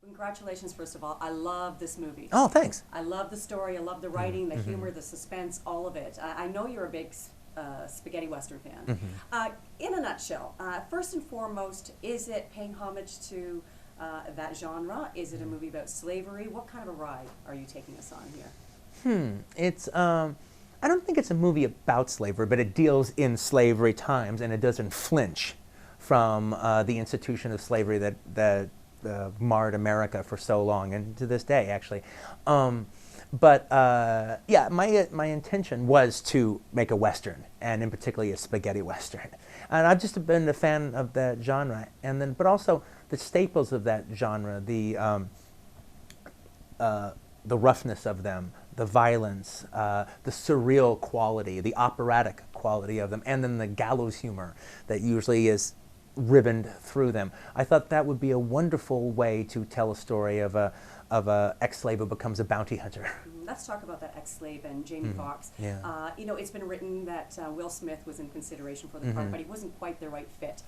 Congratulations, first of all. I love this movie. Oh, thanks. I love the story. I love the writing, the humor, the suspense, all of it. I know you're a big spaghetti western fan. In a nutshell, first and foremost, is it paying homage to that genre? Is it a movie about slavery? What kind of a ride are you taking us on here? It's I don't think it's a movie about slavery, but it deals in slavery times, and it doesn't flinch from the institution of slavery that marred America for so long, and to this day, actually. Yeah, my intention was to make a Western, and in particular a spaghetti Western. And I've just been a fan of that genre, and then, but also the staples of that genre, the roughness of them, the violence, the surreal quality, the operatic quality of them, and then the gallows humor that usually is ribboned through them. I thought that would be a wonderful way to tell a story of a ex-slave who becomes a bounty hunter. Let's talk about that ex-slave and Jamie Foxx. Yeah. You know, it's been written that Will Smith was in consideration for the part, but he wasn't quite the right fit.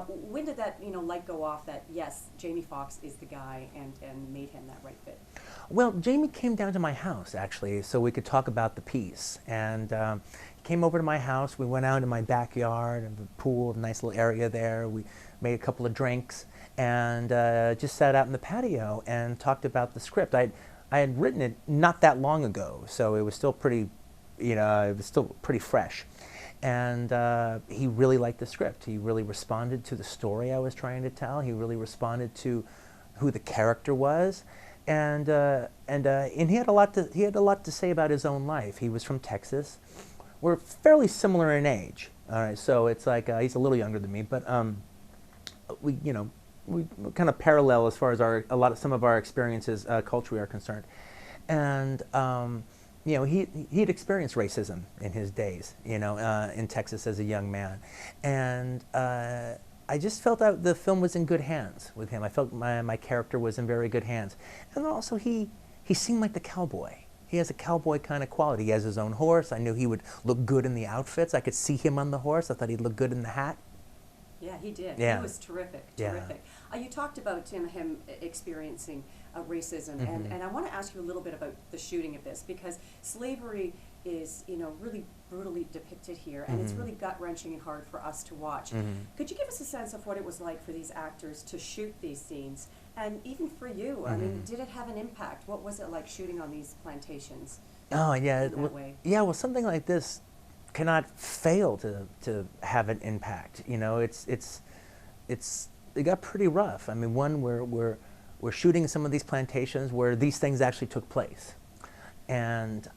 When did that, light go off that, yes, Jamie Foxx is the guy and made him that right fit? Well, Jamie came down to my house, actually, so we could talk about the piece. And he came over to my house. We went out in my backyard, and the pool, a nice little area there. We made a couple of drinks and just sat out in the patio and talked about the script. I had written it not that long ago, so it was still pretty, it was still pretty fresh. And he really liked the script. He really responded to the story I was trying to tell. He really responded to who the character was, and he had a lot to say about his own life. He was from Texas. We're fairly similar in age. All right, so it's like he's a little younger than me, but we kind of parallel as far as some of our experiences culturally are concerned. And he'd experienced racism in his days, in Texas as a young man. And I just felt that the film was in good hands with him. I felt my character was in very good hands. And also he seemed like the cowboy. He has a cowboy kind of quality. He has his own horse. I knew he would look good in the outfits. I could see him on the horse. I thought he'd look good in the hat. Yeah, he did. Yeah. He was terrific, Yeah. terrific. You talked about him experiencing racism, and I want to ask you a little bit about the shooting of this, because slavery is, really brutally depicted here, and it's really gut-wrenching and hard for us to watch. Could you give us a sense of what it was like for these actors to shoot these scenes, and even for you? I mean, did it have an impact? What was it like shooting on these plantations? Oh, yeah. In that way? Yeah, well, something like this cannot fail to have an impact. It got pretty rough. I mean, we're shooting some of these plantations where these things actually took place, and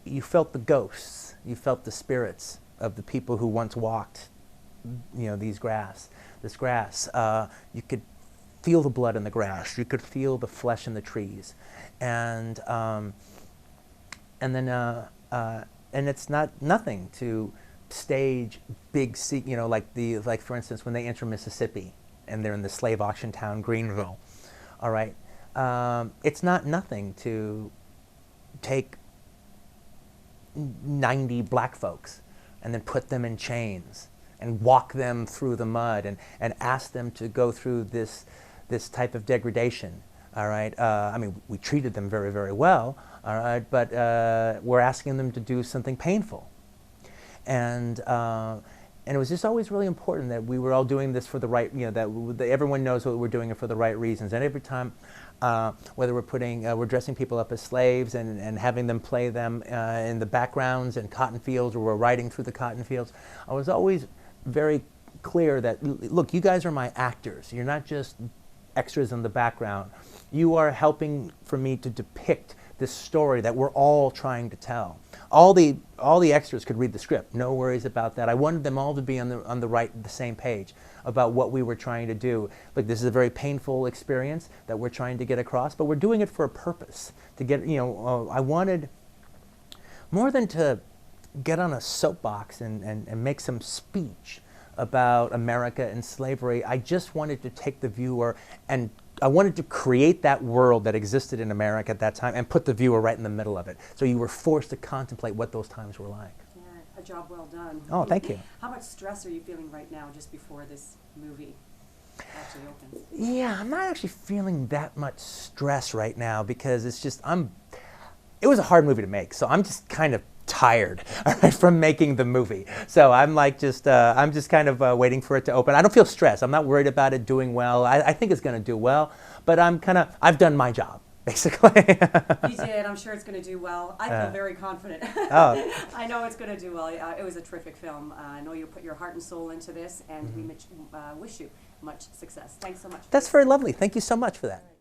you felt the ghosts, you felt the spirits of the people who once walked, this grass. You could feel the blood in the grass. You could feel the flesh in the trees, and it's not nothing to stage big, like for instance when they enter Mississippi and they're in the slave auction town Greenville. All right, it's not nothing to take 90 black folks and then put them in chains and walk them through the mud and ask them to go through this type of degradation. All right, I mean, we treated them very, very well, all right, but we're asking them to do something painful. And it was just always really important that we were all doing this for the right, that everyone knows that we're doing it for the right reasons. And every time, whether we're dressing people up as slaves and having them play them in the backgrounds in cotton fields, or we're riding through the cotton fields, I was always very clear that, look, you guys are my actors. You're not just extras in the background. You are helping for me to depict this story that we're all trying to tell. All the extras could read the script. No worries about that. I wanted them all to be on the same page about what we were trying to do. Like, this is a very painful experience that we're trying to get across, but we're doing it for a purpose. To get, I wanted more than to get on a soapbox and make some speech about America and slavery. I just wanted to take the viewer, and I wanted to create that world that existed in America at that time and put the viewer right in the middle of it. So you were forced to contemplate what those times were like. Yeah, a job well done. Oh, thank you. How much stress are you feeling right now just before this movie? actually opens? Yeah, I'm not actually feeling that much stress right now because it's just, it was a hard movie to make, so I'm just kind of tired from making the movie. So I'm like I'm just kind of waiting for it to open. I don't feel stressed. I'm not worried about it doing well. I think it's going to do well, but I've done my job, basically. You did. I'm sure it's going to do well. I feel very confident. Oh. I know it's going to do well. It was a terrific film. I know you put your heart and soul into this, and we wish you much success. Thanks so much. That's very lovely. Thank you so much for that.